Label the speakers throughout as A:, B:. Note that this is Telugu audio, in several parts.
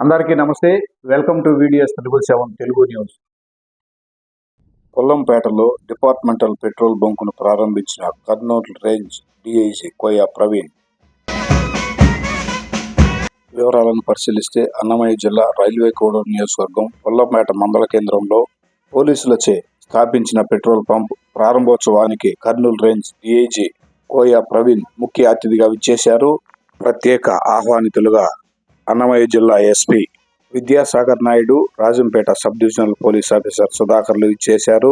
A: అందరికీ నమస్తే. Welcome to VDS 777 Telugu news.
B: పొల్లంపేటలో డిపార్ట్మెంటల్ పెట్రోల్ బంకును ప్రారంభించిన కర్నూలు రేంజ్ DIG కోయ ప్రవీణ్. వివరాలను పరిశీలిస్తే అన్నమయ్య జిల్లా రైల్వే కోడూరు నియోజకవర్గం పొల్లంపేట మండల కేంద్రంలో పోలీసులచే స్థాపించిన పెట్రోల్ పంప్ ప్రారంభోత్సవానికి కర్నూలు రేంజ్ DIG కోయ ప్రవీణ్ ముఖ్య అతిథిగా విచ్చేశారు. ప్రత్యేక ఆహ్వానితులుగా అన్నమయ్య జిల్లా SP Vidyasagar Naidu, Rajampet sub divisional police officer సుధాకర్లు ఇచ్చేశారు.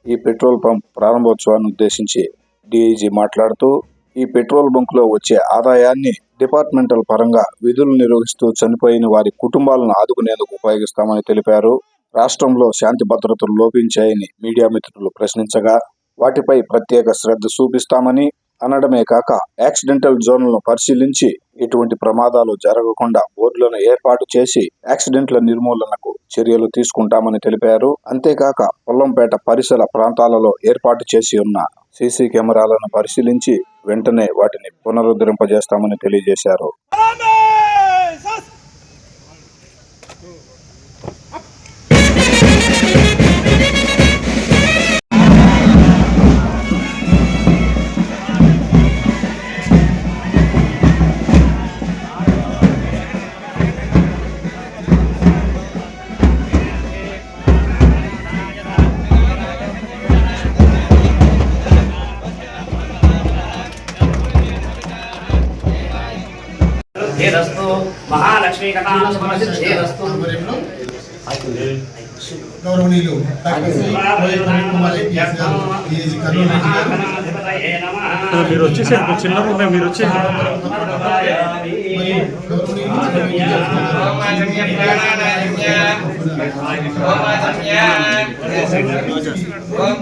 B: ఈ పెట్రోల్ పంప్ ప్రారంభోత్సవాన్ని ఉద్దేశించి DIG మాట్లాడుతూ, ఈ పెట్రోల్ బంకులో వచ్చే ఆదాయాన్ని డిపార్ట్మెంటల్ పరంగా విధులు నిర్వహిస్తూ చనిపోయిన వారి కుటుంబాలను ఆదుకునేందుకు ఉపయోగిస్తామని తెలిపారు. రాష్ట్రంలో శాంతి భద్రతలు లోపించాయని మీడియా మిత్రులు ప్రశ్నించగా, వాటిపై ప్రత్యేక శ్రద్ధ చూపిస్తామని అనడమే కాక యాక్సిడెంటల్ జోన్లను పరిశీలించి ఎటువంటి ప్రమాదాలు జరగకుండా బోర్డులను ఏర్పాటు చేసి యాక్సిడెంట్ల నిర్మూలనకు చర్యలు తీసుకుంటామని తెలిపారు. అంతేకాక పొల్లంపేట పరిసర ప్రాంతాలలో ఏర్పాటు చేసి ఉన్న CC కెమెరాలను పరిశీలించి వెంటనే వాటిని పునరుద్ధరింపజేస్తామని తెలియజేశారు.
C: రస్తు మహాలక్ష్మీ కథానస్తు
D: గౌరవనీయులు
E: మీరు వచ్చేసారు, చిన్నగా ఉన్నాయి. మీరు వచ్చేసి
D: ఓం